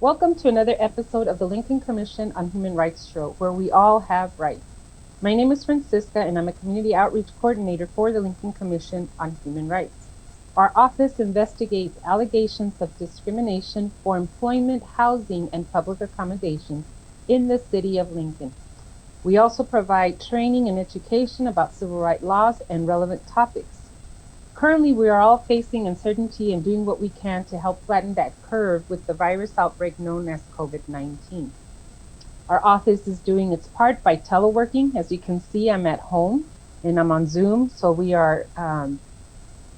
Welcome to another episode of the Lincoln Commission on Human Rights show, where we all have rights. My name is Francisca, and I'm a community outreach coordinator for the Lincoln Commission on Human Rights. Our office investigates allegations of discrimination for employment, housing, and public accommodations in the city of Lincoln. We also provide training and education about civil rights laws and relevant topics. Currently, we are all facing uncertainty and doing what we can to help flatten that curve with the virus outbreak known as COVID-19. Our office is doing its part by teleworking. As you can see, I'm at home and I'm on Zoom, so we are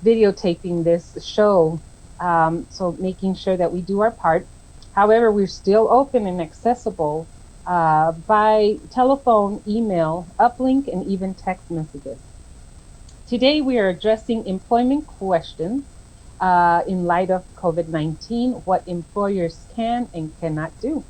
videotaping this show, so making sure that we do our part. However, we're still open and accessible by telephone, email, uplink, and even text messages. Today, we are addressing employment questions in light of COVID-19, what employers can and cannot do.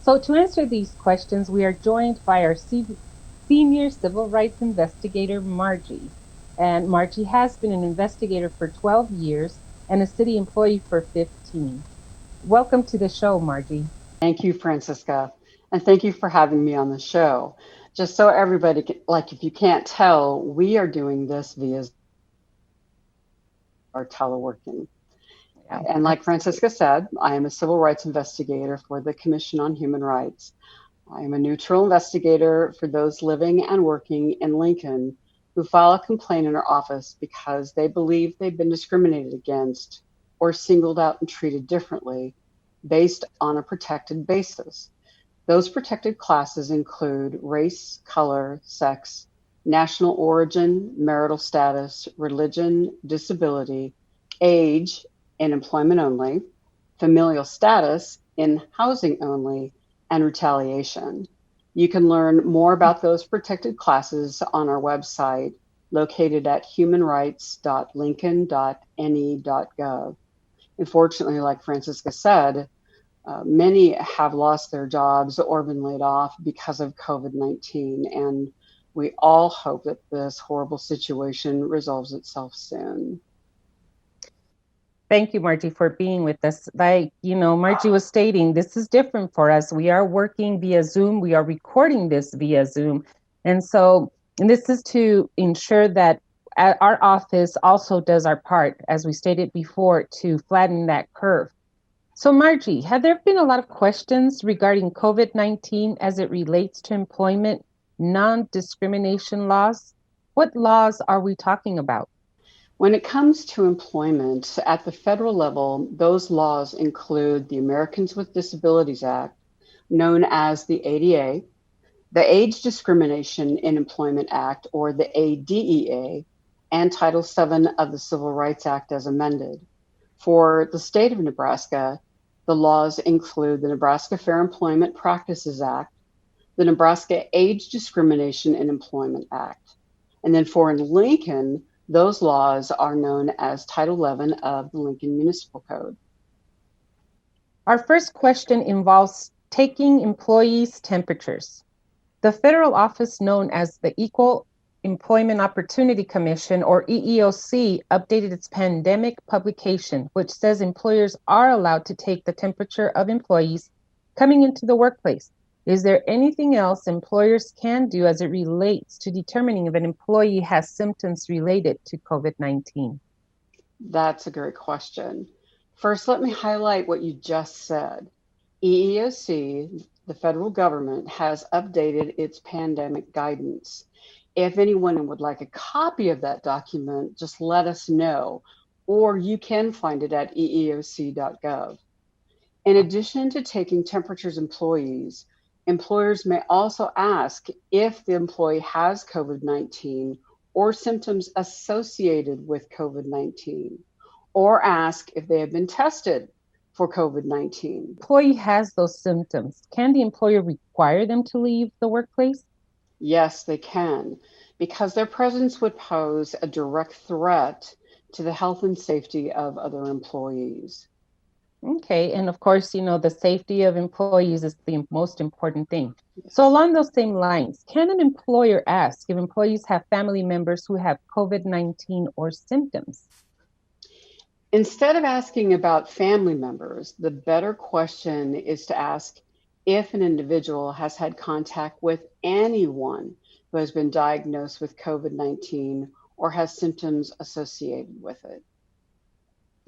So to answer these questions, we are joined by our senior civil rights investigator, Margie. And Margie has been an investigator for 12 years and a city employee for 15. Welcome to the show, Margie. Thank you, Francisca, and thank you for having me on the show. Just so everybody, if you can't tell, we are doing this via our teleworking. Yeah, And like Francisca said, I am a civil rights investigator for the Commission on Human Rights. I am a neutral investigator for those living and working in Lincoln who file a complaint in our office because they believe they've been discriminated against or singled out and treated differently based on a protected basis. Those protected classes include race, color, sex, national origin, marital status, religion, disability, age in employment only, familial status in housing only, and retaliation. You can learn more about those protected classes on our website located at humanrights.lincoln.ne.gov. Unfortunately, like Francisca said, many have lost their jobs or been laid off because of COVID-19, and we all hope that this horrible situation resolves itself soon. Thank you, Margie, for being with us. Like, Margie was stating, this is different for us. We are working via Zoom. We are recording this via Zoom. And this is to ensure that our office also does our part, as we stated before, to flatten that curve. So, Margie, have there been a lot of questions regarding COVID-19 as it relates to employment, non-discrimination laws? What laws are we talking about? When it comes to employment at the federal level, those laws include the Americans with Disabilities Act, known as the ADA, the Age Discrimination in Employment Act, or the ADEA, and Title VII of the Civil Rights Act as amended. For the state of Nebraska, the laws include the Nebraska Fair Employment Practices Act, the Nebraska Age Discrimination in Employment Act. And then for in Lincoln, those laws are known as Title XI of the Lincoln Municipal Code. Our first question involves taking employees' temperatures. The federal office known as the Equal Employment Opportunity Commission, or EEOC, updated its pandemic publication, which says employers are allowed to take the temperature of employees coming into the workplace. Is there anything else employers can do as it relates to determining if an employee has symptoms related to COVID-19? That's a great question. First, let me highlight what you just said. EEOC, the federal government, has updated its pandemic guidance. If anyone would like a copy of that document, just let us know, or you can find it at eeoc.gov. In addition to taking temperatures employees, employers may also ask if the employee has COVID-19 or symptoms associated with COVID-19, or ask if they have been tested for COVID-19. Employee has those symptoms. Can the employer require them to leave the workplace? Yes, they can, because their presence would pose a direct threat to the health and safety of other employees. Okay, and of course, the safety of employees is the most important thing. So along those same lines, can an employer ask if employees have family members who have COVID-19 or symptoms? Instead of asking about family members, the better question is to ask if an individual has had contact with anyone who has been diagnosed with COVID-19 or has symptoms associated with it.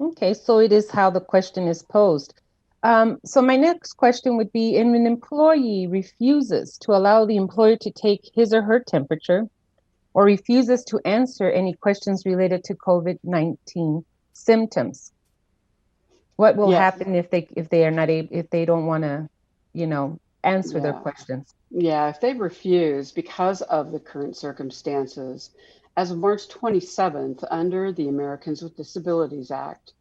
Okay, so it is how the question is posed. So my next question would be, if an employee refuses to allow the employer to take his or her temperature or refuses to answer any questions related to COVID-19 symptoms, what will Yes, happen if they are not able, if they don't want to, answer their yeah. questions? Yeah, if they refuse because of the current circumstances, as of March 27th, under the Americans with Disabilities Act,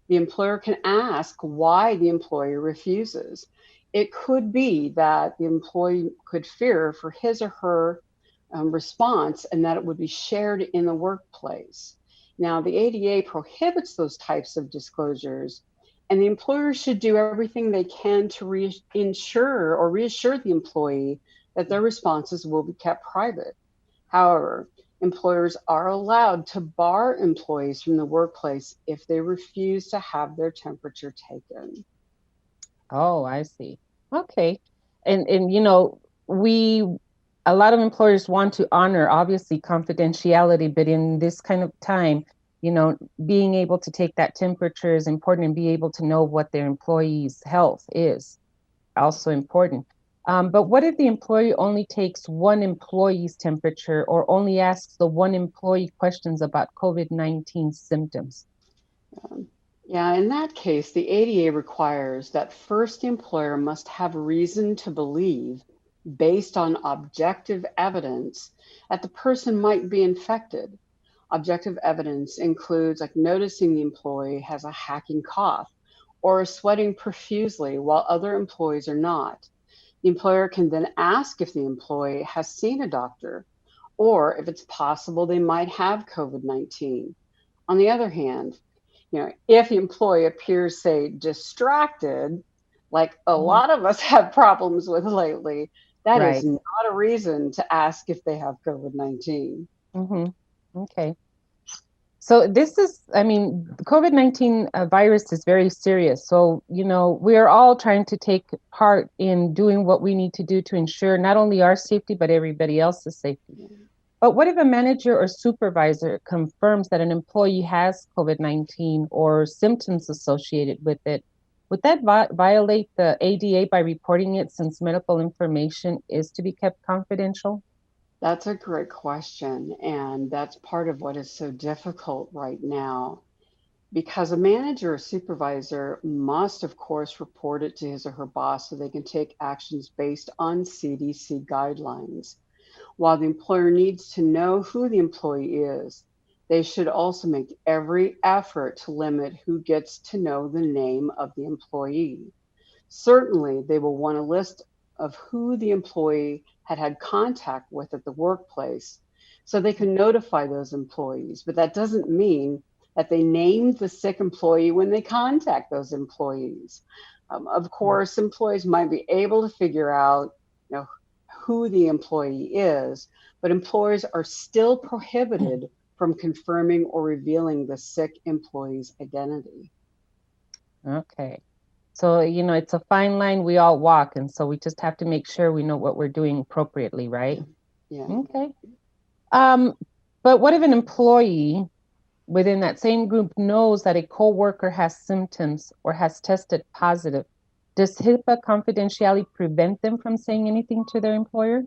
the employer can ask why the employee refuses. It could be that the employee could fear for his or her response and that it would be shared in the workplace. Now, the ADA prohibits those types of disclosures, and the employer should do everything they can to ensure or reassure the employee that their responses will be kept private. However, employers are allowed to bar employees from the workplace if they refuse to have their temperature taken. Oh, I see. Okay. And we a lot of employers want to honor obviously confidentiality, but in this kind of time, being able to take that temperature is important and be able to know what their employees' health is also important. But what if the employee only takes one employee's temperature or only asks the one employee questions about COVID-19 symptoms? Yeah, in that case, the ADA requires that first the employer must have reason to believe, based on objective evidence, that the person might be infected. Objective evidence includes like noticing the employee has a hacking cough or is sweating profusely while other employees are not. The employer can then ask if the employee has seen a doctor or if it's possible they might have COVID-19. On the other hand, if the employee appears, say, distracted, like a Mhm. lot of us have problems with lately, that is Right. not a reason to ask if they have COVID-19. Hmm. Okay. So this is, I mean, the COVID-19 virus is very serious. So, we're all trying to take part in doing what we need to do to ensure not only our safety, but everybody else's safety. But what if a manager or supervisor confirms that an employee has COVID-19 or symptoms associated with it? Would that violate the ADA by reporting it since medical information is to be kept confidential? That's a great question. And that's part of what is so difficult right now because a manager or supervisor must, of course, report it to his or her boss so they can take actions based on CDC guidelines. While the employer needs to know who the employee is, they should also make every effort to limit who gets to know the name of the employee. Certainly, they will want a list of who the employee had had contact with at the workplace so they can notify those employees. But that doesn't mean that they named the sick employee when they contact those employees. Of course, employees might be able to figure out, you know, who the employee is, but employers are still prohibited from confirming or revealing the sick employee's identity. Okay. So, it's a fine line we all walk. And so we just have to make sure we know what we're doing appropriately, right? Yeah. Yeah. Okay. Um, but what if an employee within that same group knows that a coworker has symptoms or has tested positive? Does HIPAA confidentiality prevent them from saying anything to their employer?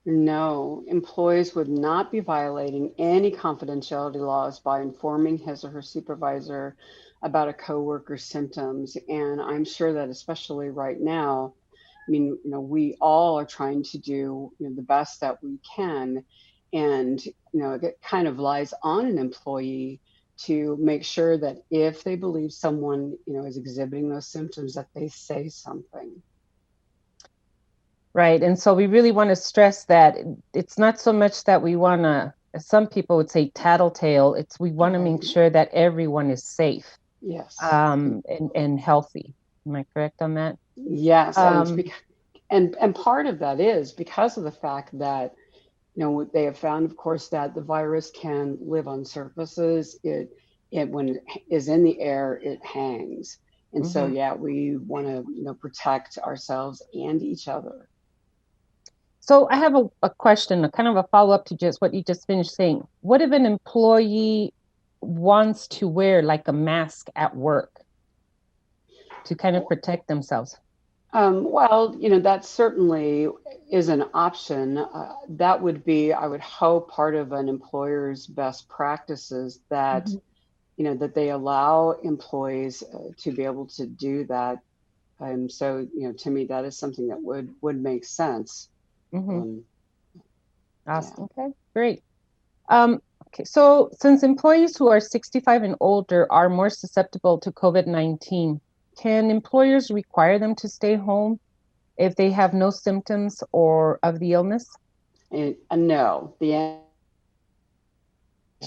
No, employees would not be violating any confidentiality laws by informing his or her supervisor about a coworker's symptoms. And I'm sure that especially right now, I mean, we all are trying to do, the best that we can. And, it kind of lies on an employee to make sure that if they believe someone, is exhibiting those symptoms, that they say something. Right. And so we really want to stress that it's not so much that we want to, as some people would say, tattletale. It's we want to make Right. sure that everyone is safe, Yes. and healthy. Am I correct on that? Yes, and it's Um, because and part of that is because of the fact that they have found, of course, that the virus can live on surfaces. It when it is in the air, it hangs. And so, Hmm. yeah, we want to, protect ourselves and each other. So I have a question, a kind of a follow-up to just what you just finished saying. What if an employee wants to wear like a mask at work to kind of protect themselves? Well, that certainly is an option. That would be, I would hope, part of an employer's best practices that, Hmm. that they allow employees to be able to do that. So, to me, that is something that would make sense. Hmm. Um, yeah. Awesome. Okay, great. Um, okay, so since employees who are 65 and older are more susceptible to COVID-19, can employers require them to stay home if they have no symptoms or of the illness? And no, the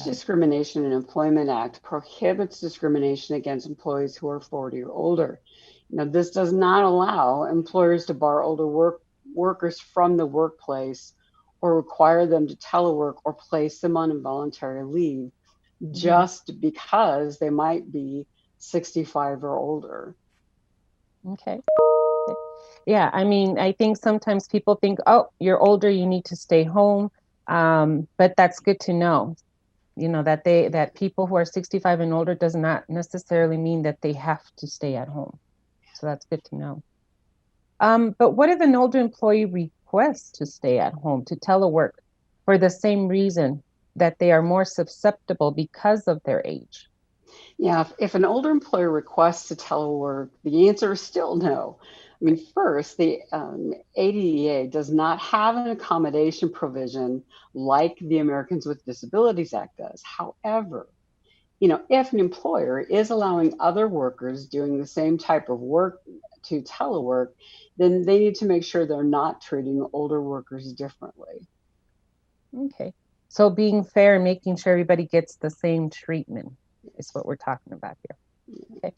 Discrimination and Employment Act prohibits discrimination against employees who are 40 or older. This does not allow employers to bar older workers from the workplace or require them to telework or place them on involuntary leave Hmm. just because they might be 65 or older. Okay. Yeah, I mean, I think sometimes people think, oh, you're older, you need to stay home. But that's good to know, that people who are 65 and older does not necessarily mean that they have to stay at home. So that's good to know. But what if an older employee requests to stay at home to telework for the same reason that they are more susceptible because of their age? Yeah, if an older employer requests to telework, the answer is still no. I mean, Right. first, the ADEA does not have an accommodation provision like the Americans with Disabilities Act does. However, if an employer is allowing other workers doing the same type of work to telework, then they need to make sure they're not treating older workers differently. Okay. So being fair and making sure everybody gets the same treatment is Yes. what we're talking about here. Okay.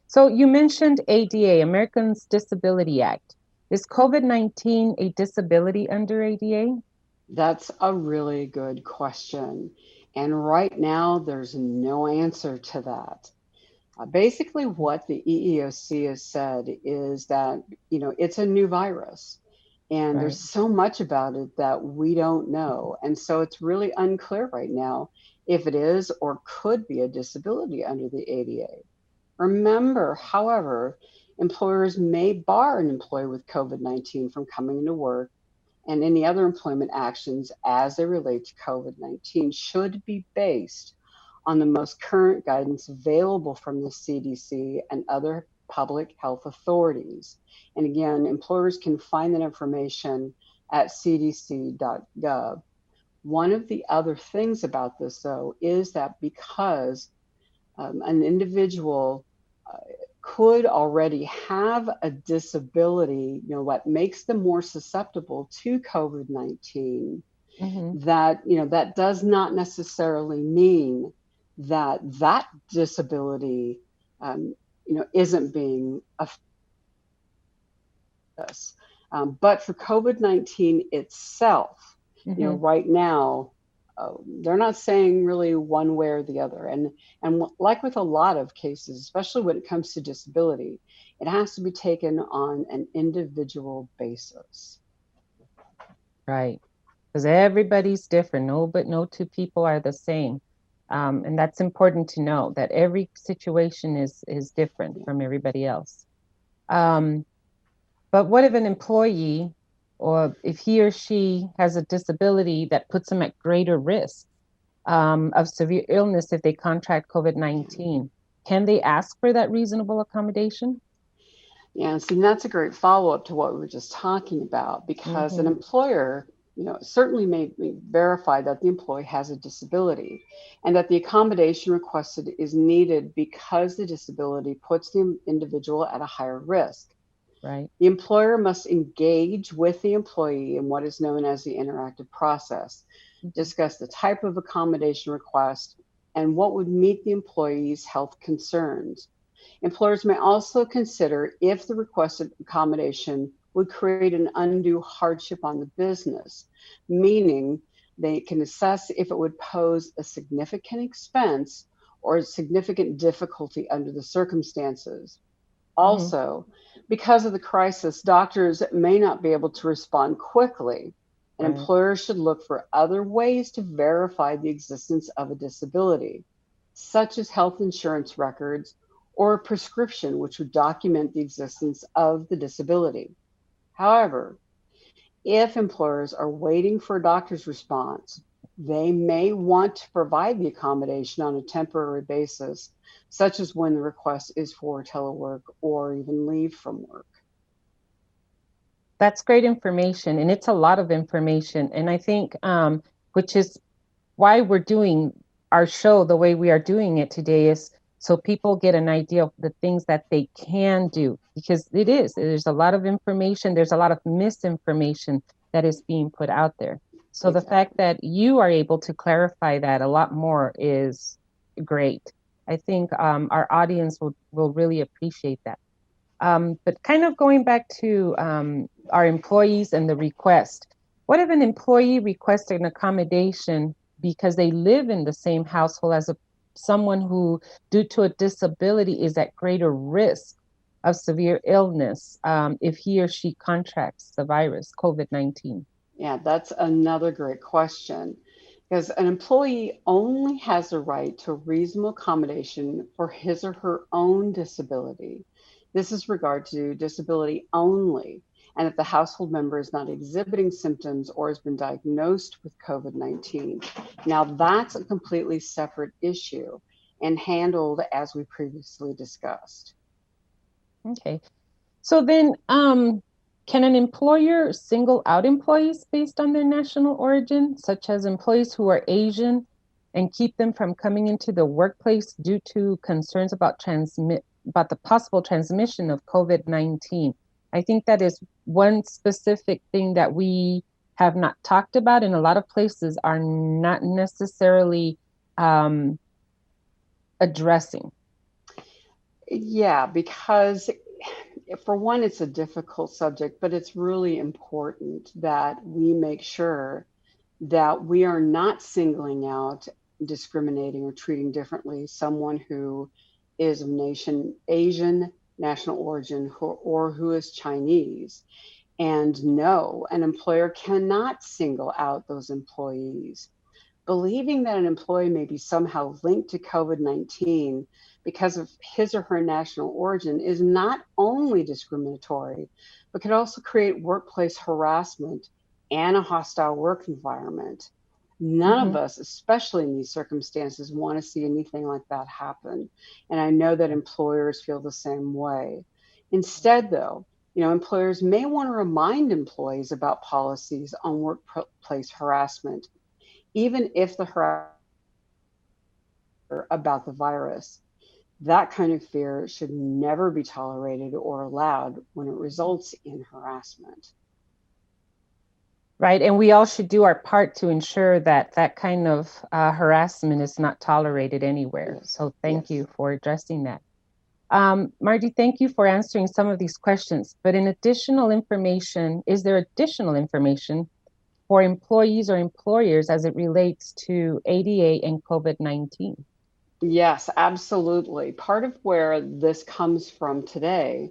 So you mentioned ADA, Americans Disability Act. Is COVID-19 a disability under ADA? That's a really good question. And right now, there's no answer to that. Basically, what the EEOC has said is that, it's a new virus and Right. there's so much about it that we don't know. And so it's really unclear right now if it is or could be a disability under the ADA. Remember, however, employers may bar an employee with COVID-19 from coming into work, and any other employment actions as they relate to COVID-19 should be based on the most current guidance available from the CDC and other public health authorities. And again, employers can find that information at cdc.gov. One of the other things about this, though, is that because an individual uh, could already have a disability, what makes them more susceptible to COVID-19, Hmm. that does not necessarily mean that that disability, isn't being affected. But for COVID-19 itself, Hmm. right now, they're not saying really one way or the other. And like with a lot of cases, especially when it comes to disability, it has to be taken on an individual basis. Right. Because everybody's different. No two people are the same. And that's important to know that every situation is different Yeah. from everybody else. Um, but what if an employee, or if he or she has a disability that puts them at greater risk of severe illness if they contract COVID-19? Can they ask for that reasonable accommodation? Yeah, and see, that's a great follow-up to what we were just talking about, because an Hmm. employer, certainly may verify that the employee has a disability and that the accommodation requested is needed because the disability puts the individual at a higher risk. Right. The employer must engage with the employee in what is known as the interactive process, Hmm. discuss the type of accommodation request and what would meet the employee's health concerns. Employers may also consider if the requested accommodation would create an undue hardship on the business, meaning they can assess if it would pose a significant expense or significant difficulty under the circumstances. Hmm. Also, because of the crisis, doctors may not be able to respond quickly, and Right. employers should look for other ways to verify the existence of a disability, such as health insurance records or a prescription which would document the existence of the disability. However, if employers are waiting for a doctor's response, they may want to provide the accommodation on a temporary basis, such as when the request is for telework or even leave from work. That's great information, and it's a lot of information. And I think, which is why we're doing our show the way we are doing it today, is so people get an idea of the things that they can do, because there's a lot of information, there's a lot of misinformation that is being put out there. So the fact Exactly. that you are able to clarify that a lot more is great. I think our audience will really appreciate that. But kind of going back to our employees and the request, what if an employee requests an accommodation because they live in the same household as someone who, due to a disability, is at greater risk of severe illness if he or she contracts the virus, COVID-19? Yeah, that's another great question. Because an employee only has a right to reasonable accommodation for his or her own disability. This is regard to disability only, and if the household member is not exhibiting symptoms or has been diagnosed with COVID 19. Now, that's a completely separate issue and handled as we previously discussed. Okay. So then, can an employer single out employees based on their national origin, such as employees who are Asian, and keep them from coming into the workplace due to concerns about the possible transmission of COVID-19? I think that is one specific thing that we have not talked about, and a lot of places are not necessarily um, addressing. Yeah, because for one, it's a difficult subject, but it's really important that we make sure that we are not singling out, discriminating, or treating differently someone who is of Asian national origin or who is Chinese. And no, an employer cannot single out those employees. Believing that an employee may be somehow linked to COVID 19 because of his or her national origin is not only discriminatory, but could also create workplace harassment and a hostile work environment. None of Mhm. us, especially in these circumstances, want to see anything like that happen. And I know that employers feel the same way. Instead, though, employers may want to remind employees about policies on workplace harassment, even if the harassment about the virus. That kind of fear should never be tolerated or allowed when it results in harassment. Right. And we all should do our part to ensure that that kind of harassment is not tolerated anywhere. Yes, So thank yes. you for addressing that. Marty, thank you for answering some of these questions. But is there additional information for employees or employers as it relates to ADA and COVID-19? Yes, absolutely. Part of where this comes from today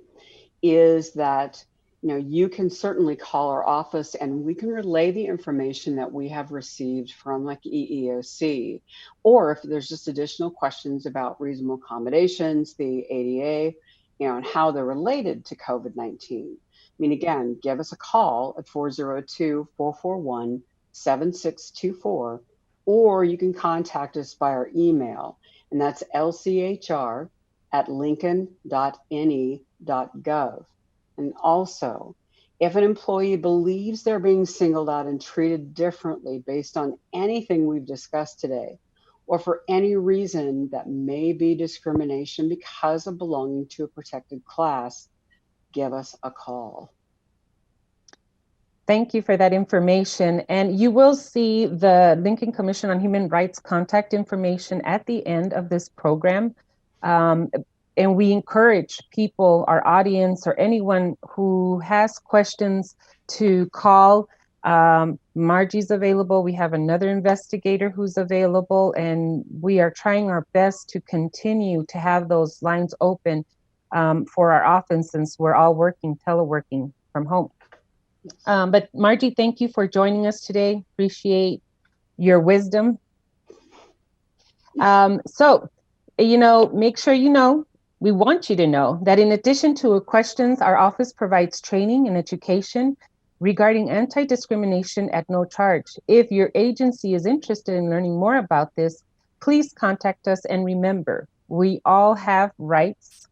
is that you can certainly call our office and we can relay the information that we have received from like EEOC, or if there's just additional questions about reasonable accommodations, the ADA, and how they're related to COVID-19. I mean, again, give us a call at 402-441-7624, or you can contact us by our email, and that's lchr@lincoln.ne.gov. And also, if an employee believes they're being singled out and treated differently based on anything we've discussed today, or for any reason that may be discrimination because of belonging to a protected class, give us a call. Thank you for that information. And you will see the Lincoln Commission on Human Rights contact information at the end of this program. Um, and we encourage people, our audience, or anyone who has questions to call. Margie's available. We have another investigator who's available, and we are trying our best to continue to have those lines open for our office, since we're all teleworking from home. But Margie, thank you for joining us today. Appreciate your wisdom. So, make sure we want you to know that in addition to questions, our office provides training and education regarding anti-discrimination at no charge. If your agency is interested in learning more about this, please contact us, and remember, we all have rights